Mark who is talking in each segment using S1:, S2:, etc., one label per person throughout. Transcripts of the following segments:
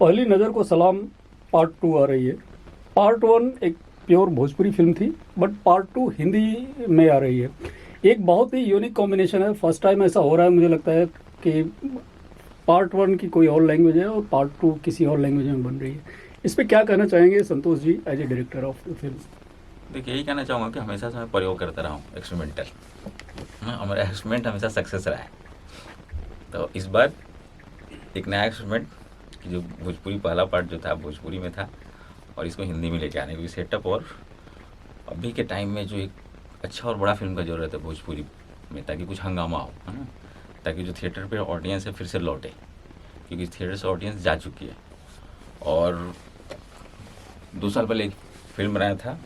S1: पहली नज़र को सलाम पार्ट 2 आ रही है। पार्ट 1 एक प्योर भोजपुरी फिल्म थी, बट पार्ट 2 हिंदी में आ रही है। एक बहुत ही यूनिक कॉम्बिनेशन है। फर्स्ट टाइम ऐसा हो रहा है, मुझे लगता है कि पार्ट 1 की कोई और लैंग्वेज है और पार्ट 2 किसी और लैंग्वेज में बन रही है। इस पर क्या कहना चाहेंगे Santosh ji, as a director of the film?
S2: देखिए, यही कहना चाहूँगा कि हमेशा से मैं प्रयोग करता रहा हूँ एक्सपेरिमेंटल। हमारा एक्सपेरिमेंट हमेशा सक्सेस रहा है। तो इस बार एक नया एक्सपेरिमेंट कि जो भोजपुरी पहला पार्ट जो था भोजपुरी में था और इसको हिंदी में लेके आने की सेटअप, और अभी के टाइम में जो एक अच्छा और बड़ा फिल्म का ज़रूरत है भोजपुरी में, ताकि कुछ हंगामा हो, है ना, ताकि जो थिएटर पे ऑडियंस है फिर से लौटे, क्योंकि थिएटर से ऑडियंस जा चुकी है। और 2 साल पहले एक फिल्म बनाया था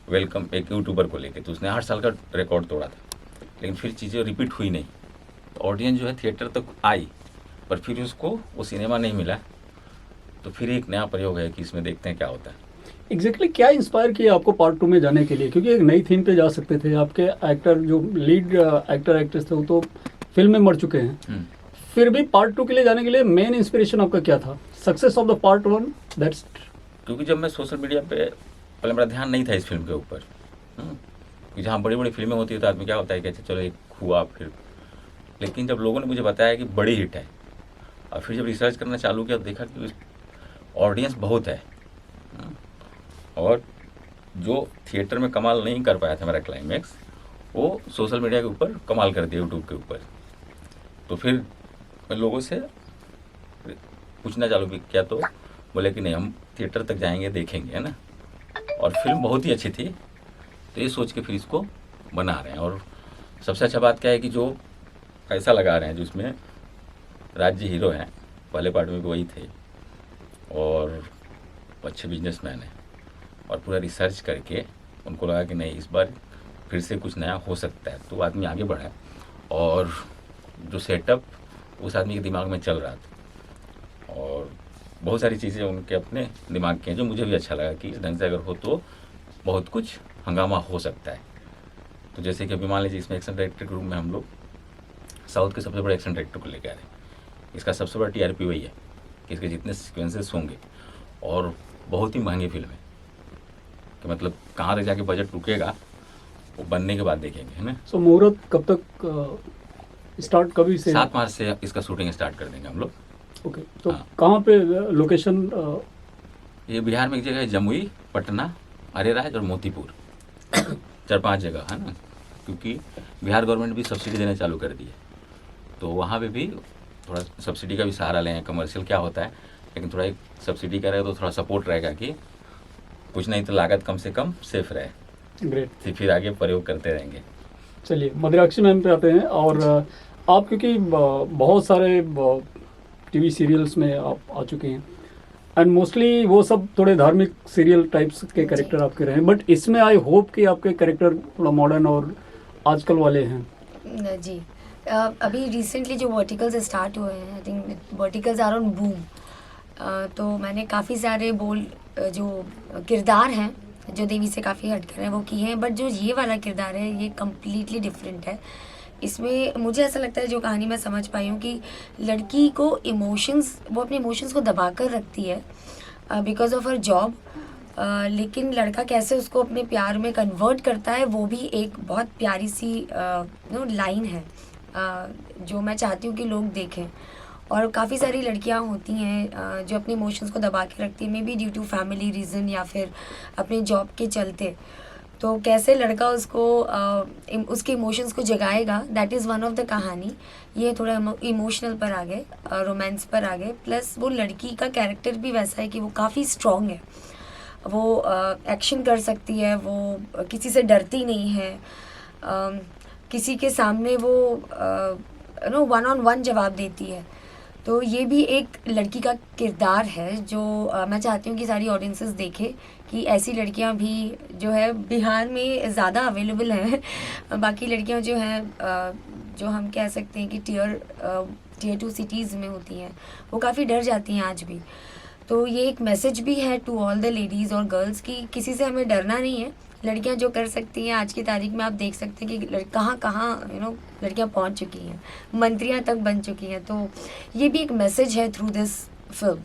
S2: वेलकम, एक यूट्यूबर को लेके, तो उसने 8 साल का रिकॉर्ड तोड़ा था, लेकिन फिर चीज़ें रिपीट हुई नहीं। तो ऑडियंस जो है थिएटर तक आई, पर फिर उसको वो सिनेमा नहीं मिला। तो फिर एक नया प्रयोग है कि इसमें देखते हैं क्या होता है।
S1: एग्जैक्टली क्या इंस्पायर किया आपको पार्ट 2 में जाने के लिए? क्योंकि एक नई थीम पे जा सकते थे। आपके एक्टर जो लीड एक्टर एक्ट्रेस थे वो तो फिल्म में मर चुके हैं, फिर भी पार्ट 2 के लिए जाने के लिए मेन इंस्पिरेशन आपका क्या था? Success of the part 1, that's.
S2: क्योंकि जब मैं सोशल मीडिया पे, पहले मेरा ध्यान नहीं था इस फिल्म के ऊपर, कि जहाँ बड़ी बड़ी फिल्में होती है तो आदमी क्या होता है कि अच्छा चलो एक हुआ फिर, लेकिन जब लोगों ने मुझे बताया कि बड़ी हिट है, और फिर जब रिसर्च करना चालू किया तो देखा कि ऑडियंस बहुत है, और जो थिएटर में कमाल नहीं कर पाया था मेरा क्लाइमैक्स, वो सोशल मीडिया के ऊपर कमाल कर दिया, यूट्यूब के ऊपर। तो फिर मैं लोगों से पूछना चालू किया, तो बोले कि नहीं, हम थिएटर तक जाएंगे, देखेंगे, है ना। और फिल्म बहुत ही अच्छी थी, तो ये सोच के फिर इसको बना रहे हैं। और सबसे अच्छा बात क्या है कि जो पैसा लगा रहे हैं, जो इसमें राज्य हीरो हैं, पहले पार्ट में भी वही थे, और अच्छे बिजनेसमैन हैं, और पूरा रिसर्च करके उनको लगा कि नहीं, इस बार फिर से कुछ नया हो सकता है, तो आदमी आगे बढ़ा। और जो सेटअप उस आदमी के दिमाग में चल रहा था, और बहुत सारी चीज़ें उनके अपने दिमाग की हैं, जो मुझे भी अच्छा लगा कि इस ढंग से अगर हो तो बहुत कुछ हंगामा हो सकता है। तो जैसे कि अभी मान लीजिए, इसमें एक्शन डायरेक्टर के रूम में हम लोग साउथ के सबसे बड़े एक्शन डायरेक्टर को लेकर आ रहे हैं। इसका सबसे बड़ा TRP वही है कि इसके जितने सीक्वेंसेस होंगे, और बहुत ही महंगी फिल्म है, कि मतलब कहाँ तक जाके बजट रुकेगा वो बनने के बाद देखेंगे, है ना।
S1: सो मुहूर्त कब तक स्टार्ट, कभी से?
S2: 7 मार्च से इसका शूटिंग स्टार्ट कर देंगे हम लोग।
S1: ओके, तो
S2: हाँ।
S1: कहाँ पे लोकेशन?
S2: ये बिहार में एक जगह है, जमुई, पटना, अरेराज और मोतीपुर, 4-5 जगह है ना, क्योंकि बिहार गवर्नमेंट भी सब्सिडी देना चालू कर दी है, तो वहाँ पे भी थोड़ा सब्सिडी का भी सहारा लें। कमर्शियल क्या होता है, लेकिन थोड़ा एक सब्सिडी का रहेगा तो थोड़ा सपोर्ट रहेगा कि कुछ नहीं तो लागत कम से कम सेफ रहे।
S1: ग्रेट।
S2: फिर आगे प्रयोग करते रहेंगे।
S1: चलिए मद्राक्षी मैम पे आते हैं। और आप क्योंकि बहुत सारे टीवी सीरियल्स में आप आ चुके हैं, एंड मोस्टली वो सब थोड़े धार्मिक सीरियल टाइप्स के कैरेक्टर आपके रहे हैं, बट इसमें आई होप कि आपके कैरेक्टर थोड़ा मॉडर्न और आजकल वाले हैं।
S3: जी, अभी रिसेंटली जो वर्टिकल्स स्टार्ट हुए हैं, I think verticals are on boom. तो मैंने काफ़ी सारे जो किरदार हैं जो देवी से काफ़ी हटकर हैं वो किए हैं, बट जो ये वाला किरदार है ये कम्प्लीटली डिफरेंट है। इसमें मुझे ऐसा लगता है, जो कहानी मैं समझ पाई हूँ, कि लड़की को इमोशंस, वो अपने इमोशंस को दबा कर रखती है बिकॉज ऑफ हर जॉब, लेकिन लड़का कैसे उसको अपने प्यार में कन्वर्ट करता है, वो भी एक बहुत प्यारी सी लाइन है जो मैं चाहती हूँ कि लोग देखें। और काफ़ी सारी लड़कियाँ होती हैं जो अपने इमोशंस को दबा के रखती हैं, maybe due to family reason या फिर अपने जॉब के चलते। तो कैसे लड़का उसको उसके इमोशंस को जगाएगा, that is one of the कहानी। ये थोड़ा इमोशनल पर आ गए, रोमांस पर आ गए, प्लस वो लड़की का कैरेक्टर भी वैसा है कि वो काफ़ी स्ट्रॉन्ग है, वो एक्शन कर सकती है, वो किसी से डरती नहीं है, किसी के सामने वो वन ऑन वन जवाब देती है। तो ये भी एक लड़की का किरदार है जो मैं चाहती हूँ कि सारी ऑडियंसेस देखें, कि ऐसी लड़कियाँ भी जो है बिहार में ज़्यादा अवेलेबल हैं। बाकी लड़कियाँ जो हैं जो हम कह सकते हैं कि टीयर 2 सिटीज़ में होती हैं, वो काफ़ी डर जाती हैं आज भी। तो ये एक मैसेज भी है टू ऑल द लेडीज़ और गर्ल्स कि किसी से हमें डरना नहीं है। लड़कियां जो कर सकती हैं, आज की तारीख में आप देख सकते हैं कि कहाँ कहाँ लड़कियां पहुंच चुकी हैं, मंत्रियां तक बन चुकी हैं। तो ये भी एक मैसेज है थ्रू दिस फिल्म।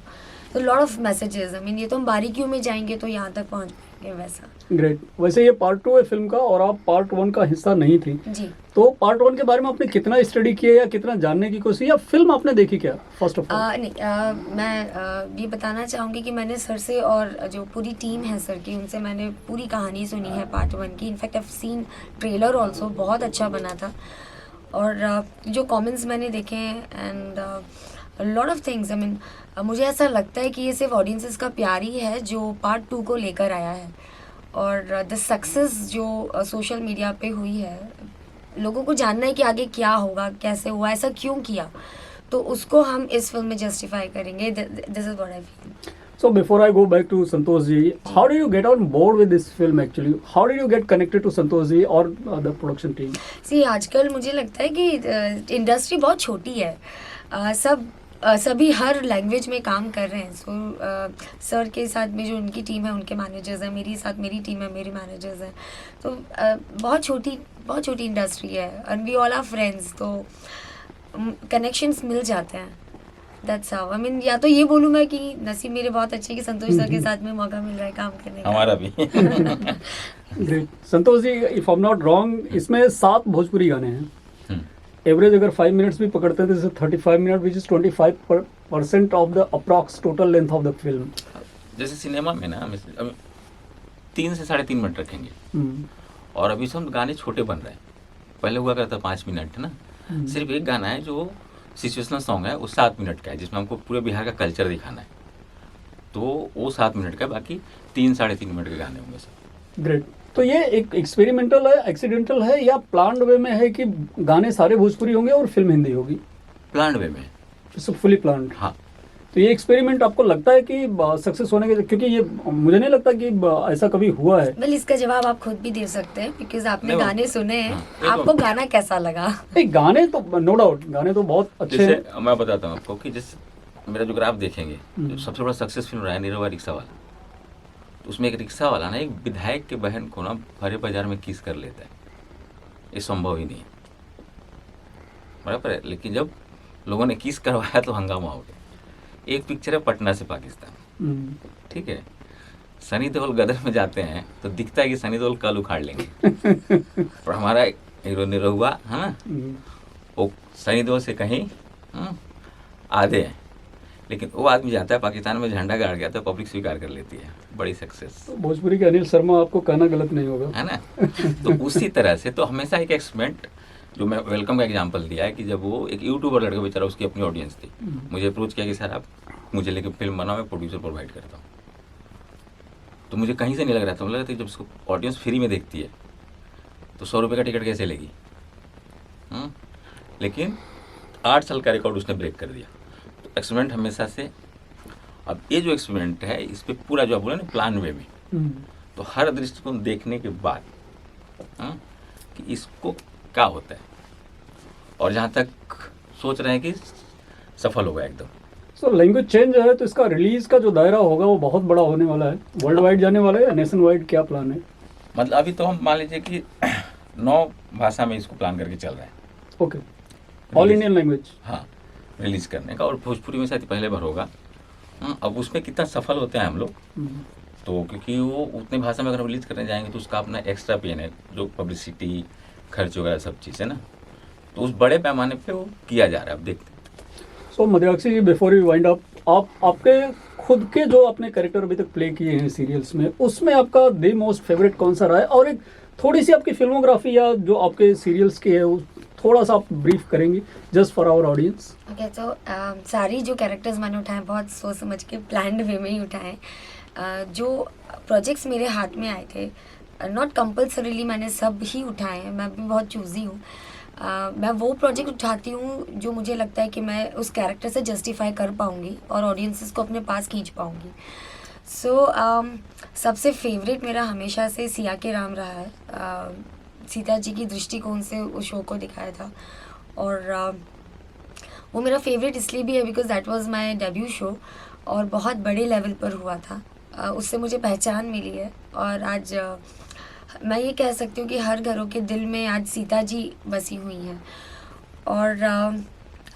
S3: तो lot of messages, I mean ये तो हम बारीकियों में जाएंगे तो यहाँ तक पहुँच पाएंगे वैसा।
S1: ग्रेट। वैसे ये पार्ट 2 है फिल्म का और आप पार्ट 1 का हिस्सा नहीं थी,
S3: जी।
S1: तो पार्ट 1 के बारे में आपने कितना स्टडी किया या कितना जानने की कोशिश या फिल्म आपने देखी क्या फर्स्ट ऑफ ऑल?
S3: नहीं, मैं ये बताना चाहूँगी कि मैंने सर से और जो पूरी टीम है सर की, उनसे मैंने पूरी कहानी सुनी है पार्ट 1 की। In fact I have seen trailer also, बहुत अच्छा बना था। और जो कमेंट्स मैंने देखे हैं and lot of things, I mean मुझे ऐसा लगता है कि ये सिर्फ ऑडियंसेस का प्यार ही है जो पार्ट 2 को लेकर आया है। और द सक्सेस जो सोशल मीडिया पे हुई है, लोगों को जानना है कि आगे क्या होगा, कैसे हुआ, ऐसा क्यों किया, तो उसको हम इस फिल्म में जस्टिफाई करेंगे। This is what I feel.
S1: So before I go back to Santosh ji, how did you get on board with this film actually? How did you get connected to Santosh ji or the production team?
S3: सी आजकल मुझे लगता है कि industry बहुत छोटी है। सभी हर language में काम कर रहे हैं। सो सर के साथ में जो उनकी टीम है, उनके मैनेजर्स हैं, मेरी साथ मेरी टीम है, मेरे मैनेजर्स हैं। तो बहुत छोटी इंडस्ट्री है and we all are friends, तो कनेक्शंस मिल जाते हैं। दैट्स हाउ, आई मीन या तो ये बोलूँ मैं कि नसीब मेरे बहुत अच्छे कि संतोष सर के साथ में मौका मिल रहा है काम करने का।
S2: हमारा भी।
S1: Great. Santosh ji, if I'm not wrong, इसमें 7 भोजपुरी गाने हैं। एवरेज अगर 5 मिनट्स भी पकड़ते हैं तो इसे 35 minute which is 25% of the approx total length of the film.
S2: जैसे सिनेमा में ना हम 3 से 3.5 मिनट रखेंगे और अभी सब गाने छोटे बन रहे हैं। पहले हुआ करता 5 मिनट है ना। सिर्फ एक गाना है जो सिचुएशनल सॉन्ग है, वो 7 मिनट का है, जिसमें हमको पूरे बिहार का कल्चर दिखाना है, तो वो 7 मिनट का है। बाकी 3-3.5 मिनट के गाने होंगे सब।
S1: ग्रेट। तो ये एक एक्सपेरिमेंटल है, एक्सीडेंटल है या प्लान्ड वे में है कि गाने सारे भोजपुरी होंगे और फिल्म हिंदी होगी?
S2: प्लान्ड वे में।
S1: Fully planned.
S2: हाँ।
S1: तो ये एक्सपेरिमेंट आपको लगता है कि सक्सेस होने के, क्योंकि ये मुझे नहीं लगता कि ऐसा कभी हुआ है।
S3: वेल, इसका जवाब आप खुद भी दे सकते हैं बिकॉज आपने गाने सुने हैं।
S2: हाँ,
S3: आपको गाना कैसा लगा?
S1: नहीं, गाने तो नो डाउट, गाने तो बहुत अच्छे हैं।
S2: जैसे मैं बताता हूँ आपको कि जैसे मेरा जो ग्राफ देखेंगे, जो सबसे बड़ा सक्सेस फिल्म रहा है निरहुआ रिक्शा वाला, तो उसमें एक रिक्शा वाला ना एक विधायक के बहन को ना भरे बाजार में किस कर लेता है। ये संभव ही नहीं है, बराबर है। लेकिन जब लोगों ने किस करवाया तो हंगामा हो गया। एक पिक्चर है पटना से पाकिस्तान, ठीक है। सनी देओल गदर में जाते हैं तो दिखता है कि सनी देओल कल उखाड़ लेंगे और हमारा हीरो निरहुआ है ना, वो सनी देओल से कहीं आधे हैं। लेकिन वो आदमी जाता है पाकिस्तान में, झंडा गाड़ गया तो पब्लिक स्वीकार कर लेती है। बड़ी सक्सेस।
S1: तो भोजपुरी के अनिल शर्मा, आपको कहना गलत नहीं होगा,
S2: है ना। तो उसी तरह से तो हमेशा एक एक्सपेरिमेंट, जो मैं वेलकम का एग्जांपल दिया है कि जब वो एक यूट्यूबर लड़का बेचारा, उसकी अपनी ऑडियंस थी, मुझे अप्रोच किया कि सर आप मुझे लेकर फिल्म बनाओ, मैं प्रोड्यूसर प्रोवाइड करता हूँ। तो मुझे कहीं से नहीं लग रहा था, मुझे लग रहा था जब उसको ऑडियंस फ्री में देखती है तो 100 रुपये का टिकट कैसे लेगी। लेकिन 8 साल का रिकॉर्ड उसने ब्रेक कर दिया। तो एक्सपेरिमेंट हमेशा से, अब ये जो एक्सपेरिमेंट है इस पर पूरा जो आप बोले ना प्लान वे में, तो हर दृष्टिकोण देखने के बाद कि इसको क्या होता है, और जहाँ तक सोच रहे हैं कि सफल होगा एकदम।
S1: सो लैंग्वेज चेंज है तो इसका रिलीज का जो दायरा होगा वो बहुत बड़ा होने वाला है, वर्ल्ड वाइड जाने वाला है या नेशन वाइड, क्या प्लान है?
S2: मतलब अभी तो हम मान लीजिए कि 9 भाषा में इसको प्लान करके चल रहे हैं।
S1: Okay, all Indian language.
S2: हाँ, रिलीज करने का, और भोजपुरी में शायद पहले बार होगा। अब उसमें कितना सफल होते हैं हम लोग, तो क्योंकि वो उतनी भाषा में अगर हम रिलीज करने जाएंगे तो उसका अपना एक्स्ट्रा पेन है, जो पब्लिसिटी खर्च वगैरह सब चीज़ है ना, तो उस बड़े पैमाने पे वो किया जा रहा है। अब देखते हैं।
S1: सो मध्याक्षी जी, बिफोर यू वाइंड अप, आप आपके खुद के जो आपने कैरेक्टर अभी तक प्ले किए हैं सीरियल्स में, उसमें आपका द मोस्ट फेवरेट कौन सा रहा है? और एक थोड़ी सी आपकी फिल्मोग्राफी या जो आपके सीरियल्स की है वो थोड़ा सा आप ब्रीफ करेंगी just for our audience.
S3: Okay, तो सारी जो कैरेक्टर्स मैंने उठाए बहुत सोच समझ के प्लान्ड वे में ही उठाए। जो प्रोजेक्ट्स मेरे हाथ में आए थे, नॉट कंपल्सरीली मैंने सब ही उठाए हैं, मैं भी बहुत चूज़ी हूँ। मैं वो प्रोजेक्ट उठाती हूँ जो मुझे लगता है कि मैं उस कैरेक्टर से जस्टिफाई कर पाऊँगी और ऑडियंसेस को अपने पास खींच पाऊँगी। सो सबसे फेवरेट मेरा हमेशा से सिया के राम रहा है। सीता जी की दृष्टिकोण से उस शो को दिखाया था, और वो मेरा फेवरेट इसलिए भी है because that was my debut show और बहुत बड़े लेवल पर हुआ था। उससे मुझे पहचान मिली है, और आज मैं ये कह सकती हूँ कि हर घरों के दिल में आज सीता जी बसी हुई हैं। और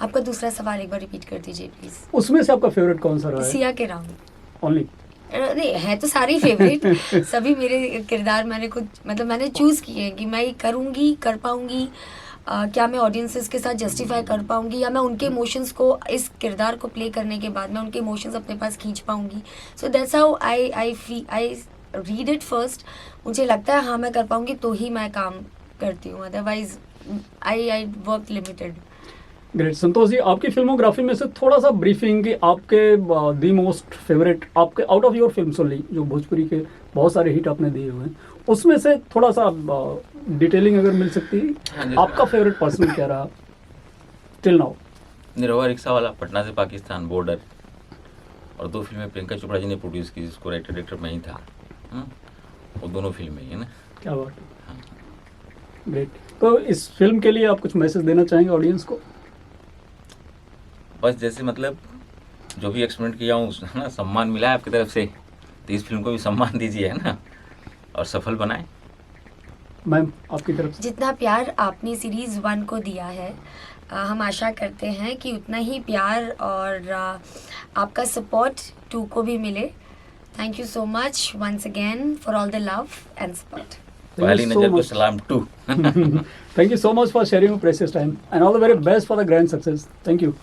S3: आपका दूसरा सवाल एक बार रिपीट कर दीजिए प्लीज।
S1: उसमें से आपका फेवरेट कौन सा रहा है?
S3: सिया के राम।
S1: ओनली
S3: नहीं है तो सारे फेवरेट सभी मेरे किरदार मैंने खुद मतलब मैंने चूज़ किए हैं कि मैं ये करूँगी, कर पाऊँगी, क्या मैं ऑडियंसेस के साथ जस्टिफाई कर पाऊँगी, या मैं उनके इमोशंस को इस किरदार को प्ले करने के बाद मैं उनके इमोशंस अपने पास खींच पाऊँगी। So that's how I read it first. मुझे लगता है हाँ मैं कर पाऊँगी तो ही मैं काम करती हूँ, otherwise I work limited.
S1: Great. Santosh ji, आपकी फिल्मोग्राफी में से थोड़ा सा ब्रीफिंग कि आपके दी मोस्ट फेवरेट, आपके out of your films only, जो भोजपुरी के बहुत सारे हिट आपने दिए हुए हैं, उसमें से थोड़ा सा डिटेलिंग अगर मिल सकती है।
S2: हाँ जी।
S1: आपका फेवरेट पर्सन क्या रहा टिल नाउ?
S2: निरहुआ रिक्शा वाला, पटना से पाकिस्तान, बॉर्डर, और 2 फिल्में प्रियंका चोपड़ा जी ने प्रोड्यूस की, जिसको राइटर डायरेक्टर मैं ही था। वो दोनों फिल्में ही है ना।
S1: क्या बात है, ग्रेट। तो इस फिल्म के लिए आप कुछ मैसेज देना चाहेंगे ऑडियंस को?
S2: बस जैसे मतलब जो भी एक्सपेरिमेंट किया हूँ है ना, सम्मान मिला है आपकी तरफ से, तो इस फिल्म को भी सम्मान दीजिए है ना, और सफल बनाएं।
S1: मैम आपकी तरफ से?
S3: जितना प्यार आपने सीरीज़ 1 को दिया है, हम आशा करते हैं कि उतना ही प्यार और आपका सपोर्ट 2 को भी मिले। Thank you so much once again for all the love and support.
S2: पहली नजर पे सलाम to.
S1: Thank you so much for sharing your precious time and all the very best for the grand success. Thank you.